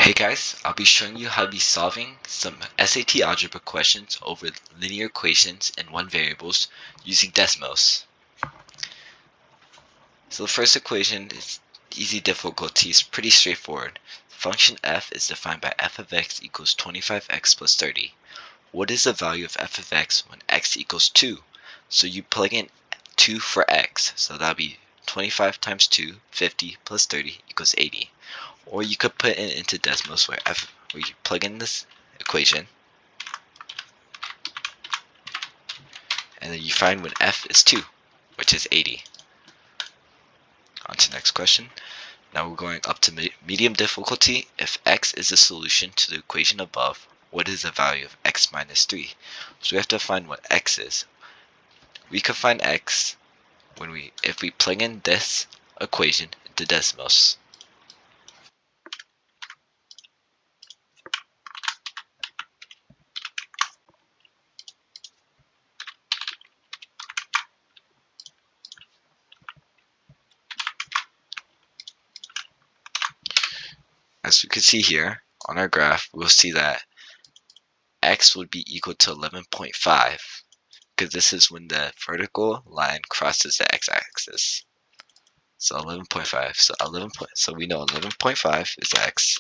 Hey guys, I'll be showing you how to be solving some SAT algebra questions over linear equations and one variables using Desmos. So the first equation is easy difficulty, it's pretty straightforward. Function f is defined by f of x equals 25x plus 30. What is the value of f of x when x equals 2? So you plug in 2 for x, so that'll be 25 times 2, 50 plus 30 equals 80. Or you could put it into Desmos where you plug in this equation and then you find when f is 2, which is 80. On to the next question. Now we're going up to medium difficulty. If x is the solution to the equation above, what is the value of x minus 3? So we have to find what x is. We could find x if we plug in this equation into Desmos. As we can see here on our graph, we'll see that x would be equal to 11.5 because this is when the vertical line crosses the x-axis. So 11.5. So we know 11.5 is x.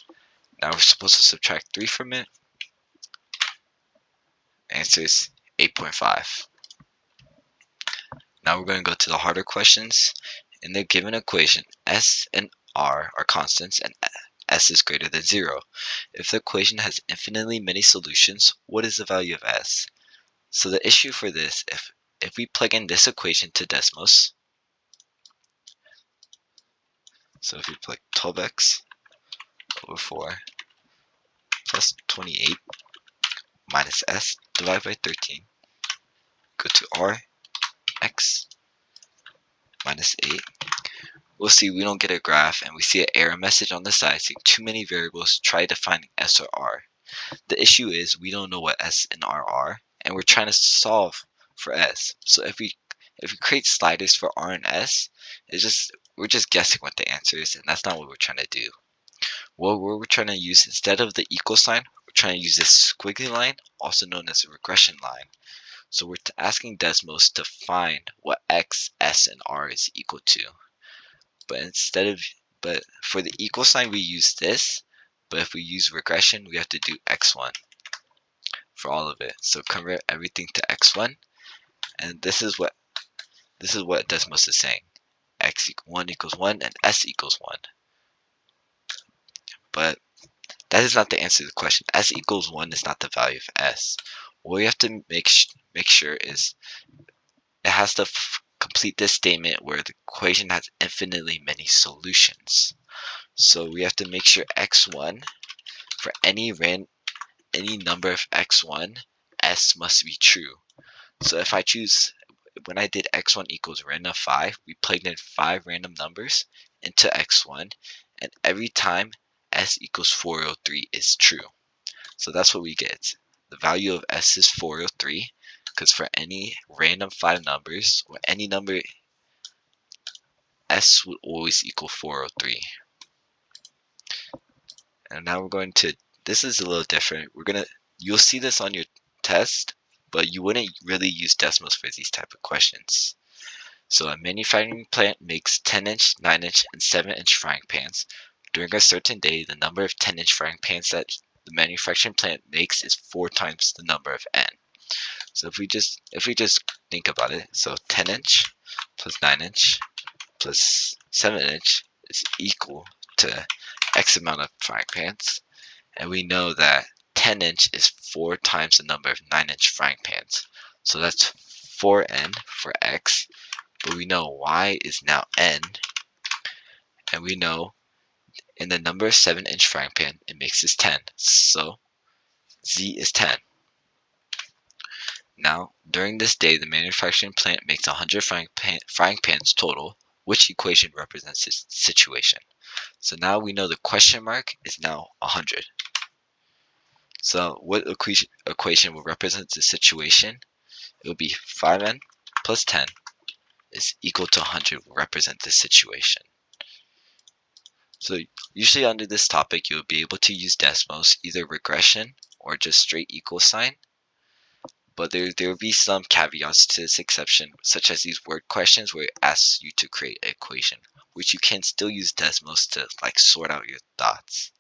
Now we're supposed to subtract 3 from it. Answer is 8.5. Now we're going to go to the harder questions. In the given equation, s and r are constants and s is greater than 0. If the equation has infinitely many solutions, what is the value of s? So the issue for this, if we plug in this equation to Desmos, so if we plug 12x over 4 plus 28 minus s divided by 13, go to r, x minus 8, we'll see we don't get a graph and we see an error message on the side saying too many variables, try defining s or r. The issue is we don't know what s and r are and we're trying to solve for s. So if we create sliders for r and s, we're just guessing what the answer is, and that's not what we're trying to do. What we're trying to use, instead of the equal sign, we're trying to use this squiggly line, also known as a regression line. So we're asking Desmos to find what x, s, and r is equal to. But for the equal sign we use this, but if we use regression we have to do x1 for all of it. So convert everything to x1, and this is what Desmos is saying. x1 equals 1 and s equals 1. But that is not the answer to the question. S equals 1 is not the value of s. What we have to make sure is it has to complete this statement where the equation has infinitely many solutions. So we have to make sure x1, for any number of x1, s must be true. So if I choose, when I did x1 equals random 5, we plugged in 5 random numbers into x1, and every time s equals 403 is true. So that's what we get. The value of s is 403, because for any random 5 numbers, or any number, s would always equal 403. And now we're going to, this is a little different. You'll see this on your test, but you wouldn't really use Desmos for these type of questions. So a manufacturing plant makes 10-inch, 9-inch, and 7-inch frying pans. During a certain day, the number of 10-inch frying pans that the manufacturing plant makes is 4 times the number of n. So if we just think about it, so 10-inch plus 9-inch plus 7-inch is equal to x amount of frying pans, and we know that 10-inch is 4 times the number of 9-inch frying pans. So that's 4n for x, but we know y is now n, and we know in the number of 7-inch frying pan it makes is 10, so z is 10. Now, during this day, the manufacturing plant makes 100 frying pans total. Which equation represents this situation? So now we know the question mark is now 100. So what equation will represent the situation? It will be 5n plus 10 is equal to 100 will represent this situation. So usually under this topic, you'll be able to use Desmos, either regression or just straight equal sign. But there will be some caveats to this exception, such as these word questions where it asks you to create an equation, which you can still use Desmos to like sort out your thoughts.